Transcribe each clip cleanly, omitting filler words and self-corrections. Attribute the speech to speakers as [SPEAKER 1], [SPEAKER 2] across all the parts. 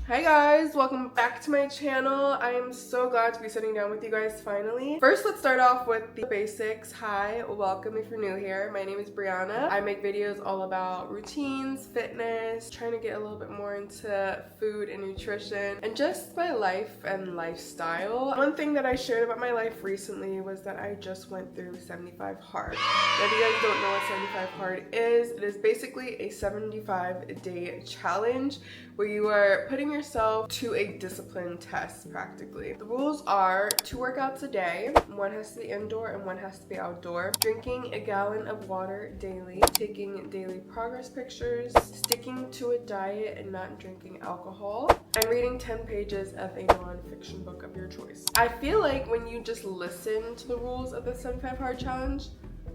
[SPEAKER 1] Hi guys, welcome back to my channel. I am so glad to be sitting down with you guys finally. First, let's start off with the basics. Hi, welcome if you're new here. My name is Brianna. I make videos all about routines, fitness, trying to get a little bit more into food and nutrition, and just my life and lifestyle. One thing that I shared about my life recently was that I just went through 75 hard. Now, if you guys don't know what 75 hard is, it is basically a 75-day challenge where you are putting yourself to a discipline test practically. The rules are 2 workouts a day, 1 has to be indoor and 1 has to be outdoor, drinking a gallon of water daily, taking daily progress pictures, sticking to a diet and not drinking alcohol, and reading 10 pages of a non-fiction book of your choice. I feel like when you just listen to the rules of the 75 hard challenge,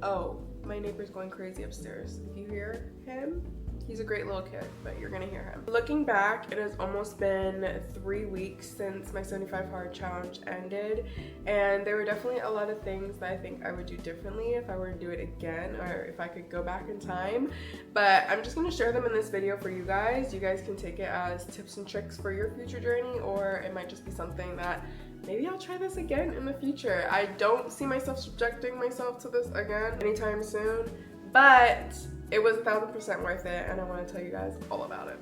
[SPEAKER 1] oh, my neighbor's going crazy upstairs. If you hear him, he's a great little kid, but you're gonna hear him. Looking back, it has almost been 3 weeks since my 75 hard challenge ended, and there were definitely a lot of things that I think I would do differently if I were to do it again, or if I could go back in time. But I'm just gonna share them in this video for you guys. You guys can take it as tips and tricks for your future journey, or it might just be something that maybe I'll try this again in the future. I don't see myself subjecting myself to this again anytime soon, but it was 1000% worth it, and I want to tell you guys all about it.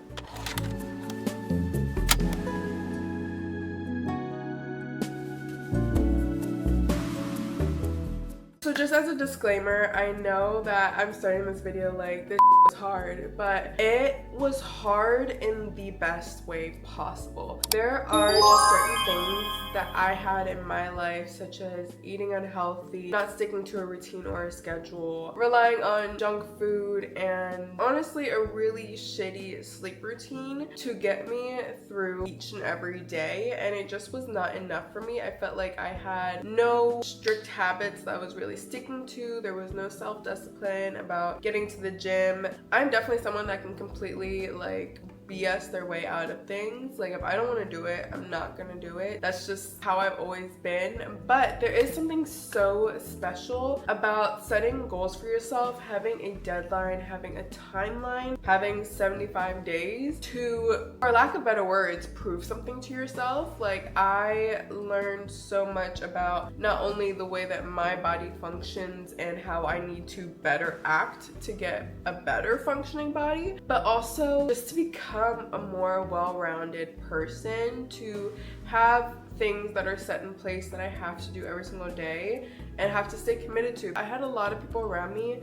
[SPEAKER 1] So just as a disclaimer, I know that I'm starting this video like this was hard, but it was hard in the best way possible. There are just certain things that I had in my life, such as eating unhealthy, not sticking to a routine or a schedule, relying on junk food, and honestly a really shitty sleep routine to get me through each and every day, and it just was not enough for me. I felt like I had no strict habits that I was really sticking to. There was no self-discipline about getting to the gym. I'm definitely someone that can completely like BS their way out of things. Like, if I don't want to do it, I'm not gonna do it. That's just how I've always been. But there is something so special about setting goals for yourself, having a deadline, having a timeline, having 75 days to, for lack of better words, prove something to yourself. Like, I learned so much about not only the way that my body functions and how I need to better act to get a better functioning body, but also just to become a more well-rounded person, to have things that are set in place that I have to do every single day and have to stay committed to. I had a lot of people around me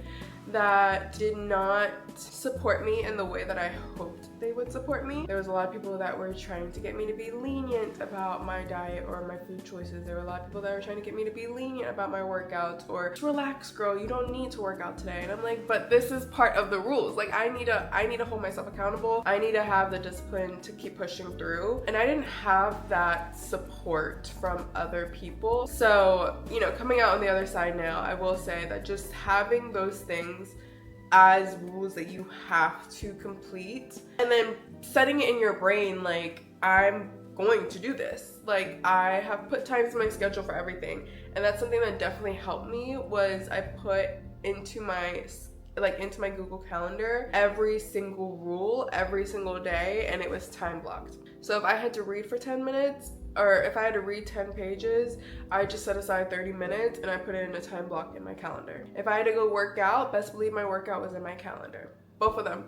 [SPEAKER 1] that did not support me in the way that I hoped they would support me. There was a lot of people that were trying to get me to be lenient about my diet or my food choices. There were a lot of people that were trying to get me to be lenient about my workouts, or just relax, girl, you don't need to work out today. And I'm like, but this is part of the rules. Like, I need to hold myself accountable. I need to have the discipline to keep pushing through. And I didn't have that support from other people. So, you know, coming out on the other side now, I will say that just having those things as rules that you have to complete, and then setting it in your brain like, I'm going to do this. Like, I have put times in my schedule for everything, and that's something that definitely helped me. Was I put into my Google Calendar every single rule every single day, and it was time blocked. So if I had to read for 10 minutes, or if I had to read 10 pages, I just set aside 30 minutes and I put it in a time block in my calendar. If I had to go work out, best believe my workout was in my calendar. Both of them.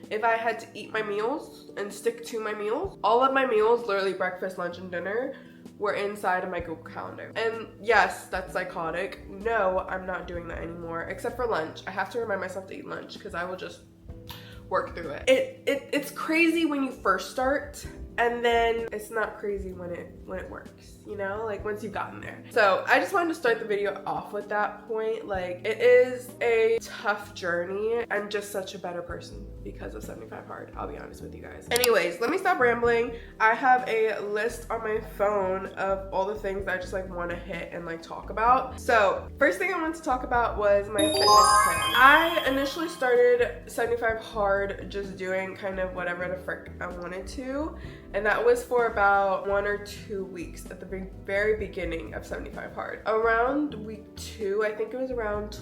[SPEAKER 1] If I had to eat my meals and stick to my meals, all of my meals, literally breakfast, lunch, and dinner, were inside of my Google Calendar. And yes, that's psychotic. No, I'm not doing that anymore, except for lunch. I have to remind myself to eat lunch because I will just work through it. It's crazy when you first start, and then it's not crazy when it works, you know, like once you've gotten there. So I just wanted to start the video off with that point. Like, it is a tough journey. I'm just such a better person because of 75 hard, I'll be honest with you guys. Anyways, let me stop rambling. I have a list on my phone of all the things that I just like want to hit and like talk about. So first thing I wanted to talk about was my fitness plan. I initially started 75 hard just doing kind of whatever the frick I wanted to, and that was for about 1 or 2 weeks at the very beginning of 75 hard. Around week 2, I think it was around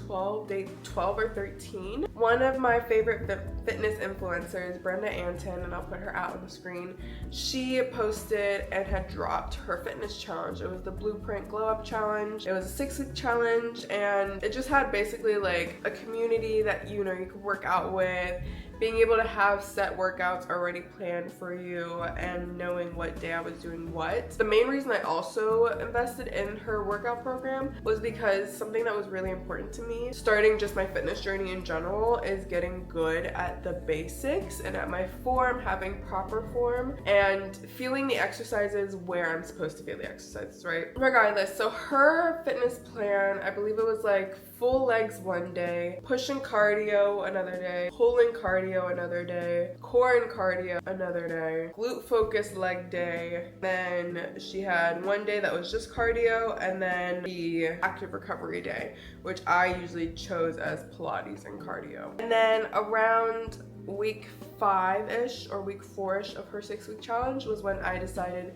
[SPEAKER 1] day 12 or 13, One of my favorite fitness influencers, Brenda Anton, and I'll put her out on the screen, she posted and had dropped her fitness challenge. It was the Blueprint Glow Up Challenge. It was a 6-week challenge, and it just had basically like a community that you could work out with, being able to have set workouts already planned for you and knowing what day I was doing what. The main reason I also invested in her workout program was because something that was really important to me, starting just my fitness journey in general, is getting good at the basics and at my form, having proper form, and feeling the exercises where I'm supposed to feel the exercises, right? Regardless, so her fitness plan, I believe it was like full legs one day, push and cardio another day, pull and cardio another day, core and cardio another day, glute focused leg day. Then she had one day that was just cardio, and then the active recovery day, which I usually chose as Pilates and cardio. And then around week 5-ish or week 4-ish of her 6-week challenge was when I decided,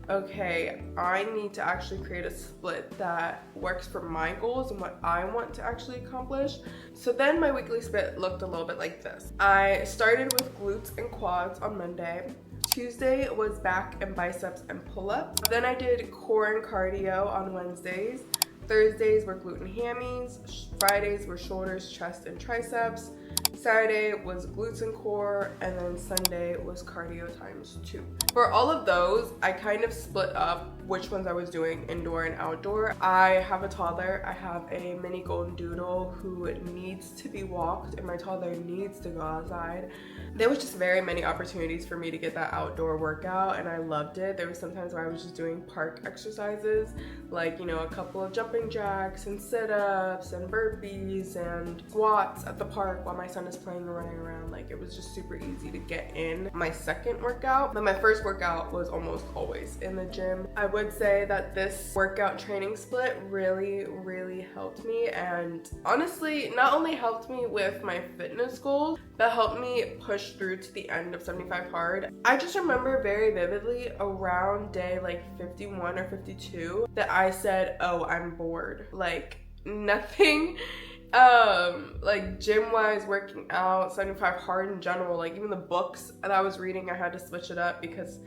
[SPEAKER 1] okay, I need to actually create a split that works for my goals and what I want to actually accomplish. So then my weekly split looked a little bit like this. I started with glutes and quads on Monday. Tuesday was back and biceps and pull-ups. Then I did core and cardio on Wednesdays. Thursdays were glute and hammies. Fridays were shoulders, chest, and triceps. Saturday was glutes and core, and then Sunday was cardio times 2. For all of those, I kind of split up which ones I was doing indoor and outdoor. I have a toddler. I have a mini golden doodle who needs to be walked, and my toddler needs to go outside. There was just very many opportunities for me to get that outdoor workout, and I loved it. There was sometimes where I was just doing park exercises, like, a couple of jumping jacks and sit-ups and burpees and squats at the park while my son is playing and running around. Like, it was just super easy to get in my second workout. But my first workout was almost always in the gym. I would say that this workout training split really helped me, and honestly not only helped me with my fitness goals, but helped me push through to the end of 75 hard. I just remember very vividly around day like 51 or 52 that I said, oh, I'm bored. Like, nothing like gym wise, working out, 75 hard in general, like even the books that I was reading, I had to switch it up because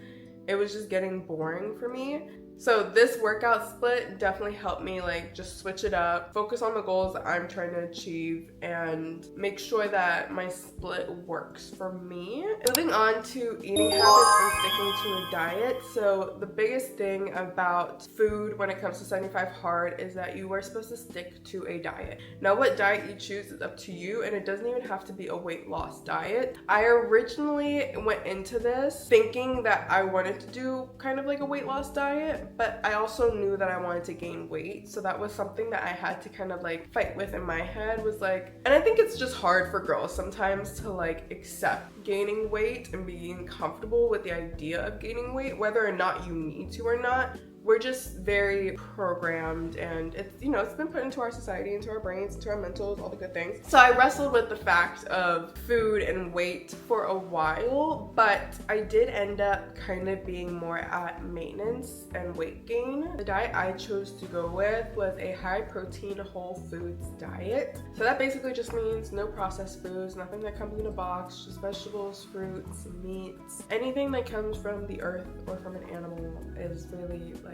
[SPEAKER 1] it was just getting boring for me. So this workout split definitely helped me like just switch it up, focus on the goals that I'm trying to achieve, and make sure that my split works for me. Moving on to eating habits and sticking to a diet. So the biggest thing about food when it comes to 75 hard is that you are supposed to stick to a diet. Now, what diet you choose is up to you, and it doesn't even have to be a weight loss diet. I originally went into this thinking that I wanted to do kind of like a weight loss diet, but I also knew that I wanted to gain weight. So that was something that I had to kind of like fight with in my head, was like, and I think it's just hard for girls sometimes to like accept gaining weight and being comfortable with the idea of gaining weight, whether or not you need to or not. We're just very programmed, and it's, it's been put into our society, into our brains, into our mentals, all the good things. So I wrestled with the fact of food and weight for a while, but I did end up kind of being more at maintenance and weight gain. The diet I chose to go with was a high protein whole foods diet. So that basically just means no processed foods, nothing that comes in a box, just vegetables, fruits, meats. Anything that comes from the earth or from an animal is really like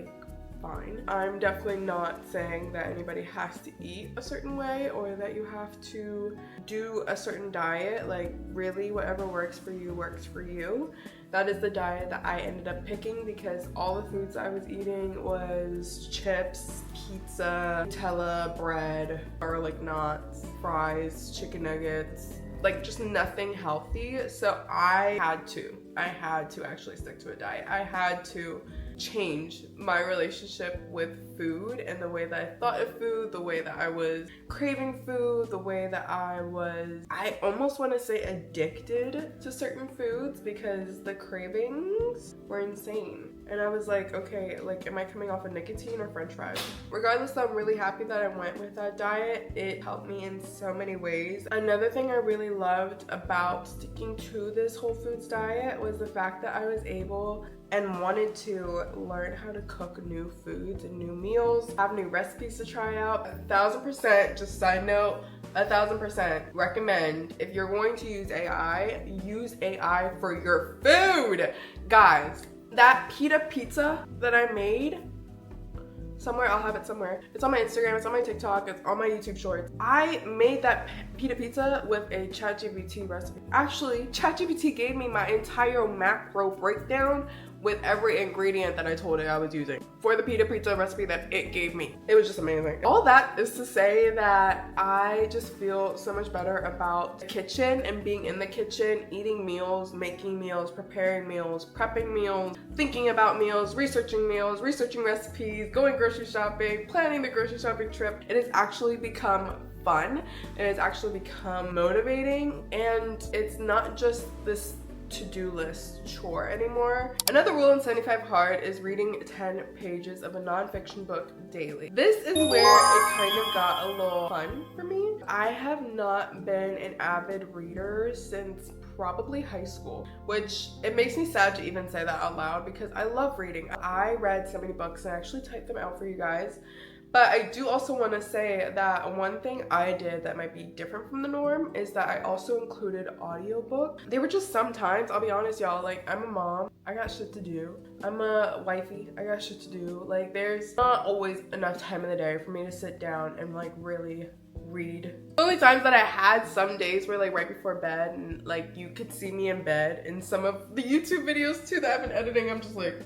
[SPEAKER 1] fine. I'm definitely not saying that anybody has to eat a certain way or that you have to do a certain diet. Like, really, whatever works for you works for you. That is the diet that I ended up picking because all the foods I was eating was chips, pizza, Nutella, bread, garlic knots, fries, chicken nuggets, like just nothing healthy. So I had to actually stick to a diet. I had to change my relationship with food and the way that I thought of food, the way that I was craving food, the way that I almost want to say addicted to certain foods, because the cravings were insane. And I was like, okay, like, am I coming off of nicotine or french fries? Regardless, I'm really happy that I went with that diet. It helped me in so many ways. Another thing I really loved about sticking to this whole foods diet was the fact that I was able and wanted to learn how to cook new foods and new meals, have new recipes to try out. 1000%, just side note, 1000% recommend, if you're going to use AI for your food. Guys, that pita pizza that I made, somewhere, I'll have it somewhere. It's on my Instagram, it's on my TikTok, it's on my YouTube shorts. I made that pita pizza with a ChatGPT recipe. Actually, ChatGPT gave me my entire macro breakdown with every ingredient that I told it I was using for the pita pizza recipe that it gave me. It was just amazing. All that is to say that I just feel so much better about the kitchen and being in the kitchen, eating meals, making meals, preparing meals, prepping meals, thinking about meals, researching recipes, going grocery shopping, planning the grocery shopping trip. It has actually become fun. It has actually become motivating, and it's not just this to-do list chore anymore. Another rule in 75 Hard is reading 10 pages of a nonfiction book daily. This is where it kind of got a little fun for me. I have not been an avid reader since probably high school, which it makes me sad to even say that out loud because I love reading. I read so many books and I actually typed them out for you guys. But I do also want to say that one thing I did that might be different from the norm is that I also included audiobook. They were just sometimes, I'll be honest y'all, like I'm a mom, I got shit to do. I'm a wifey, I got shit to do. Like there's not always enough time in the day for me to sit down and like really read. The only times that I had some days were like right before bed, and like you could see me in bed in some of the YouTube videos too that I've been editing. I'm just like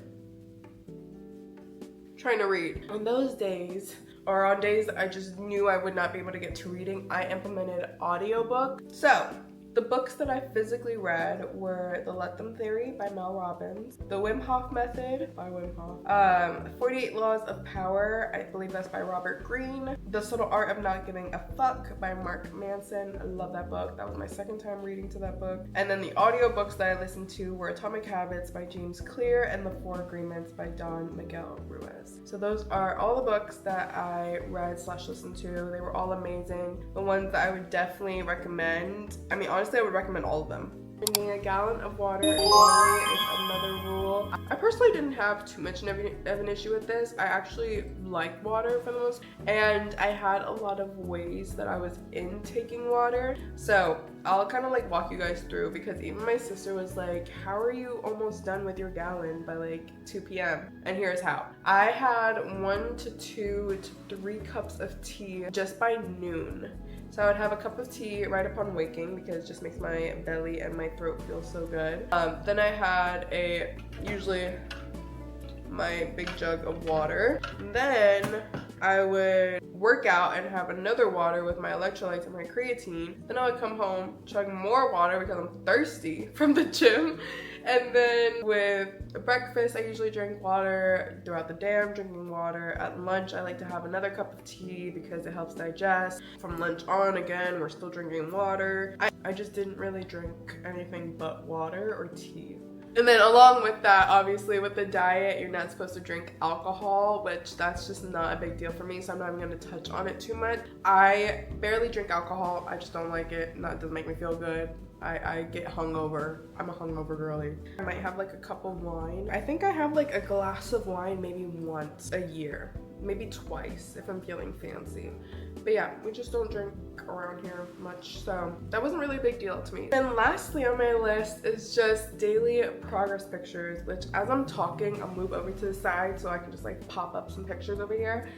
[SPEAKER 1] trying to read. On those days, or on days that I just knew I would not be able to get to reading, I implemented audiobook. So the books that I physically read were The Let Them Theory by Mel Robbins, The Wim Hof Method by Wim Hof, 48 Laws of Power, I believe that's by Robert Greene, The Subtle Art of Not Giving a Fuck by Mark Manson. I love that book. That was my second time reading to that book. And then the audiobooks that I listened to were Atomic Habits by James Clear and The Four Agreements by Don Miguel Ruiz. So those are all the books that I read / listened to. They were all amazing. The ones that I would definitely recommend, I mean honestly I would recommend all of them. Drinking a gallon of water daily is another rule. I personally didn't have too much of an issue with this. I actually like water for the most, and I had a lot of ways that I was intaking water. So I'll kind of like walk you guys through, because even my sister was like, how are you almost done with your gallon by like 2 p.m? And here's how. I had 1 to 2 to 3 cups of tea just by noon. So I would have a cup of tea right upon waking because it just makes my belly and my throat feel so good. Then I had usually my big jug of water. Then I would work out and have another water with my electrolytes and my creatine. Then I would come home, chug more water because I'm thirsty from the gym. And then with breakfast, I usually drink water. Throughout the day, I'm drinking water. At lunch, I like to have another cup of tea because it helps digest. From lunch on, again, we're still drinking water. I just didn't really drink anything but water or tea. And then along with that, obviously with the diet, you're not supposed to drink alcohol, which that's just not a big deal for me, so I'm not even going to touch on it too much. I barely drink alcohol. I just don't like it. That doesn't make me feel good. I get hungover. I'm a hungover girly. I might have like a cup of wine. I think I have like a glass of wine maybe once a year, maybe twice if I'm feeling fancy. But yeah, we just don't drink around here much, so that wasn't really a big deal to me. And lastly on my list is just daily progress pictures, which as I'm talking, I'll move over to the side so I can just like pop up some pictures over here.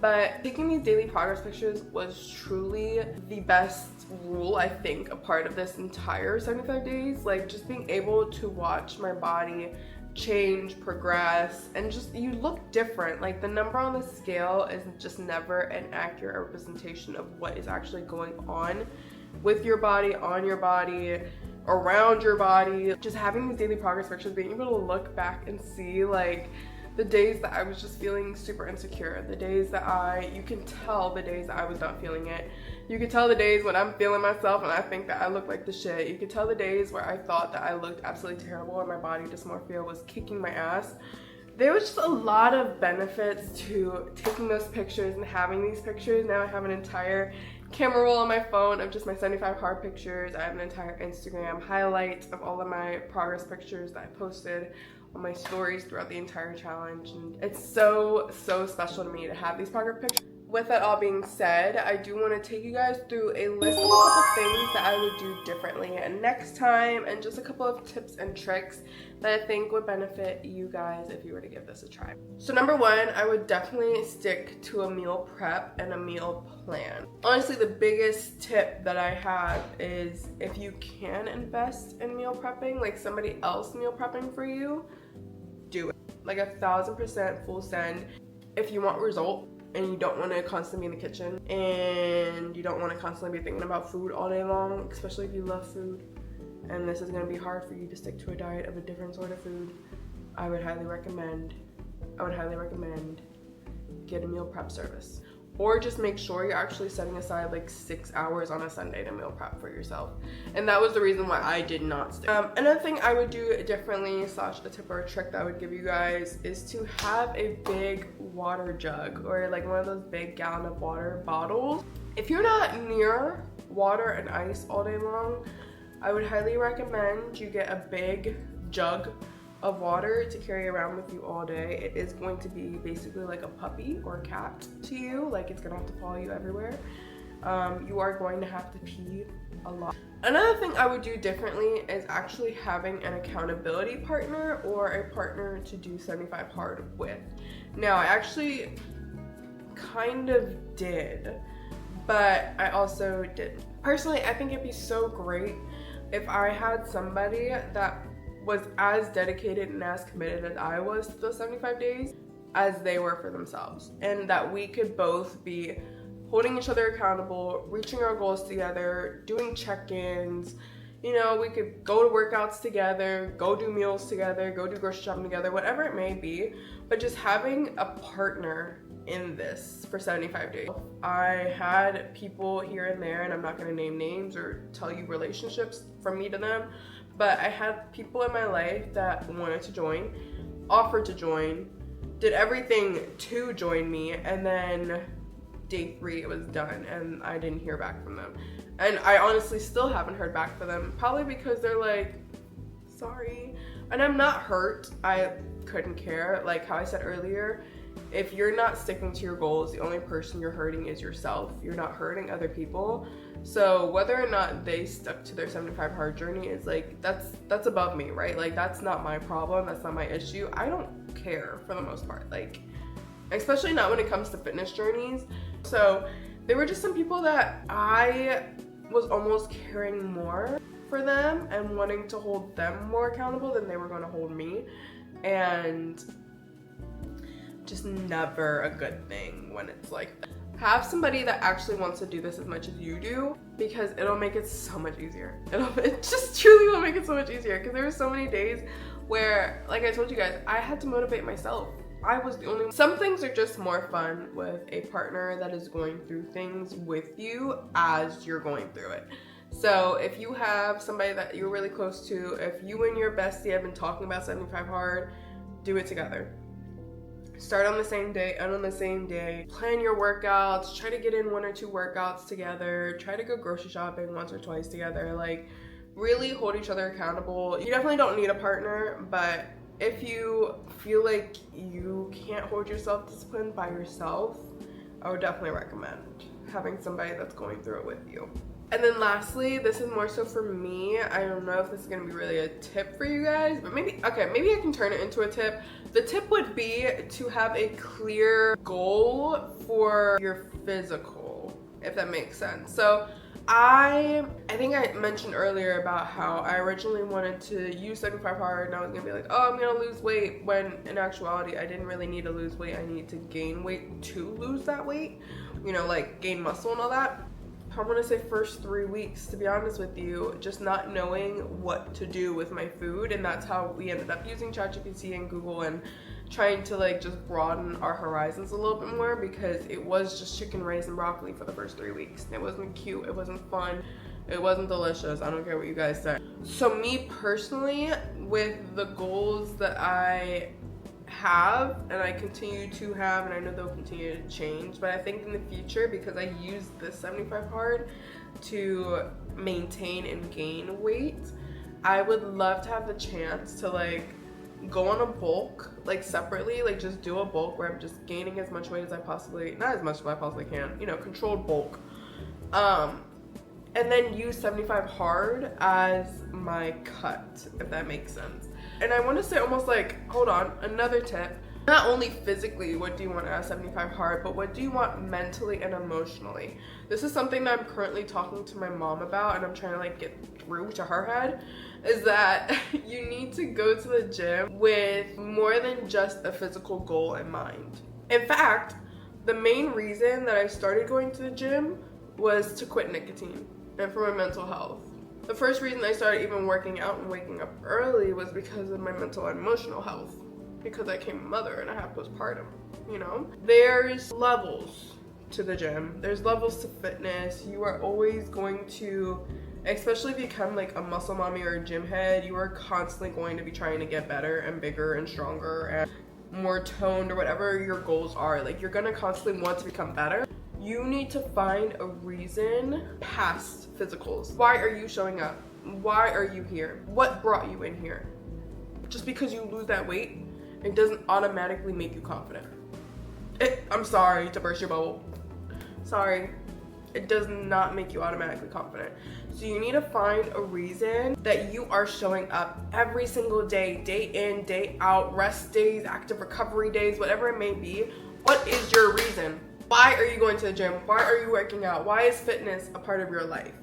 [SPEAKER 1] But taking these daily progress pictures was truly the best rule, I think, a part of this entire 75 days. Like just being able to watch my body change, progress, and just you look different. Like the number on the scale is just never an accurate representation of what is actually going on with your body, on your body, around your body. Just having these daily progress pictures, being able to look back and see like the days that I was just feeling super insecure, the days that you can tell the days that I was not feeling it. You could tell the days when I'm feeling myself and I think that I look like the shit. You could tell the days where I thought that I looked absolutely terrible and my body dysmorphia was kicking my ass. There was just a lot of benefits to taking those pictures and having these pictures. Now I have an entire camera roll on my phone of just my 75 hard pictures. I have an entire Instagram highlight of all of my progress pictures that I posted on my stories throughout the entire challenge, and it's so special to me to have these progress pictures. With that all being said, I do want to take you guys through a list of a couple things that I would do differently next time, and just a couple of tips and tricks that I think would benefit you guys if you were to give this a try. So number one, I would definitely stick to a meal prep and a meal plan. Honestly, the biggest tip that I have is if you can invest in meal prepping, like somebody else meal prepping for you, do it. Like 1000% full send. If you want result, and you don't want to constantly be in the kitchen, and you don't want to constantly be thinking about food all day long, especially if you love food, and this is going to be hard for you to stick to a diet of a different sort of food, I would highly recommend get a meal prep service. Or just make sure you're actually setting aside like 6 hours on a Sunday to meal prep for yourself. And that was the reason why I did not stick. Another thing I would do differently, slash a tip or a trick that I would give you guys, is to have a big water jug, or like one of those big gallon of water bottles. If you're not near water and ice all day long, I would highly recommend you get a big jug of water to carry around with you all day. It is going to be basically like a puppy or a cat to you. Like, it's gonna have to follow you everywhere. You are going to have to pee a lot. Another thing I would do differently is actually having an accountability partner, or a partner to do 75 hard with. Now, I actually kind of did, but I also didn't. Personally, I think it'd be so great if I had somebody that was as dedicated and as committed as I was to those 75 days as they were for themselves, and that we could both be holding each other accountable, reaching our goals together, doing check-ins. You know, we could go to workouts together, go do meals together, go do grocery shopping together, whatever it may be, but just having a partner in this for 75 days. I had people here and there, and I'm not going to name names or tell you relationships from me to them, but I had people in my life that wanted to join, offered to join, did everything to join me, and then day 3 it was done and I didn't hear back from them. And I honestly still haven't heard back from them, probably because they're like, sorry. And I'm not hurt, I couldn't care. Like how I said earlier, if you're not sticking to your goals, the only person you're hurting is yourself. You're not hurting other people. So whether or not they stuck to their 75 hard journey is like, that's above me, right? Like, that's not my problem, that's not my issue. I don't care for the most part, like, especially not when it comes to fitness journeys. So there were just some people that I was almost caring more for them and wanting to hold them more accountable than they were going to hold me, and just never a good thing when it's like that. Have somebody that actually wants to do this as much as you do, because it'll make it so much easier. It just truly will make it so much easier, because there were so many days where, like I told you guys, I had to motivate myself. I was the only one. Some things are just more fun with a partner that is going through things with you as you're going through it. So if you have somebody that you're really close to, if you and your bestie have been talking about 75 hard, do it together. Start on the same day, end on the same day. Plan your workouts, try to get in 1 or 2 workouts together, try to go grocery shopping once or twice together. Like, really hold each other accountable. You definitely don't need a partner, but if you feel like you can't hold yourself disciplined by yourself, I would definitely recommend having somebody that's going through it with you. And then lastly, this is more so for me. I don't know if this is gonna be really a tip for you guys, but maybe I can turn it into a tip. The tip would be to have a clear goal for your physical, if that makes sense. So I think I mentioned earlier about how I originally wanted to use 75 hard, and I was gonna be like, oh, I'm gonna lose weight, when in actuality I didn't really need to lose weight. I needed to gain weight to lose that weight, you know, like gain muscle and all that. I want to say first 3 weeks, to be honest with you, just not knowing what to do with my food, and that's how we ended up using ChatGPT and Google and trying to like just broaden our horizons a little bit more, because it was just chicken, rice, and broccoli for the first 3 weeks. It wasn't cute, it wasn't fun, it wasn't delicious. I don't care what you guys say. So me personally, with the goals that I have and I continue to have, and I know they'll continue to change, but I think in the future, because I use this 75 hard to maintain and gain weight, I would love to have the chance to like go on a bulk, like separately, like just do a bulk where I'm just gaining as much weight as I possibly, not as much as I possibly can, you know, controlled bulk. And then use 75 hard as my cut, if that makes sense. And I want to say almost like, hold on, another tip. Not only physically, what do you want at 75 hard, but what do you want mentally and emotionally? This is something that I'm currently talking to my mom about, and I'm trying to like get through to her head, is that you need to go to the gym with more than just a physical goal in mind. In fact, the main reason that I started going to the gym was to quit nicotine and for my mental health. The first reason I started even working out and waking up early was because of my mental and emotional health, because I became a mother and I have postpartum, you know? There's levels to the gym. There's levels to fitness. You are always going to, especially if you become like a muscle mommy or a gym head, you are constantly going to be trying to get better and bigger and stronger and more toned or whatever your goals are. Like, you're gonna constantly want to become better. You need to find a reason past physicals. Why are you showing up? Why are you here? What brought you in here? Just because you lose that weight, it doesn't automatically make you confident. I'm sorry to burst your bubble. Sorry. It does not make you automatically confident. So you need to find a reason that you are showing up every single day, day in, day out, rest days, active recovery days, whatever it may be. What is your reason? Why are you going to the gym? Why are you working out? Why is fitness a part of your life?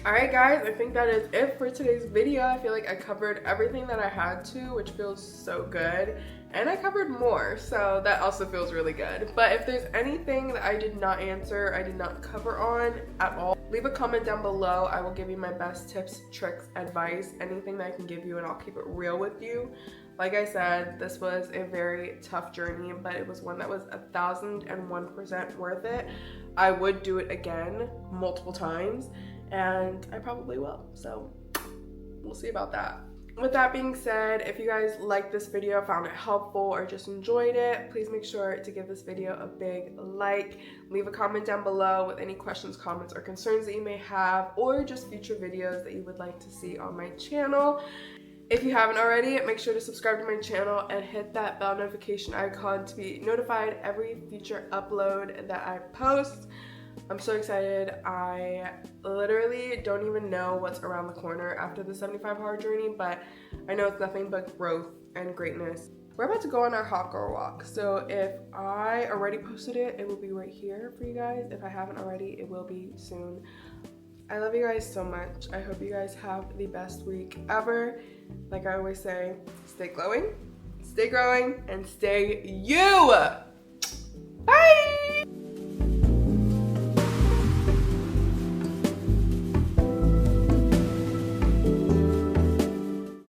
[SPEAKER 1] Alright guys, I think that is it for today's video. I feel like I covered everything that I had to, which feels so good. And I covered more, so that also feels really good. But if there's anything that I did not answer, I did not cover on at all, leave a comment down below. I will give you my best tips, tricks, advice, anything that I can give you, and I'll keep it real with you. Like I said, this was a very tough journey, but it was one that was 1001% worth it. I would do it again multiple times, and I probably will, so we'll see about that. With that being said, if you guys liked this video, found it helpful, or just enjoyed it, please make sure to give this video a big like. Leave a comment down below with any questions, comments, or concerns that you may have, or just future videos that you would like to see on my channel. If you haven't already, make sure to subscribe to my channel and hit that bell notification icon to be notified every future upload that I post. I'm so excited. I literally don't even know what's around the corner after the 75 hard journey, but I know it's nothing but growth and greatness. We're about to go on our hot girl walk, so if I already posted it, it will be right here for you guys. If I haven't already, it will be soon. I love you guys so much. I hope you guys have the best week ever. Like I always say, stay glowing, stay growing, and stay you. Bye!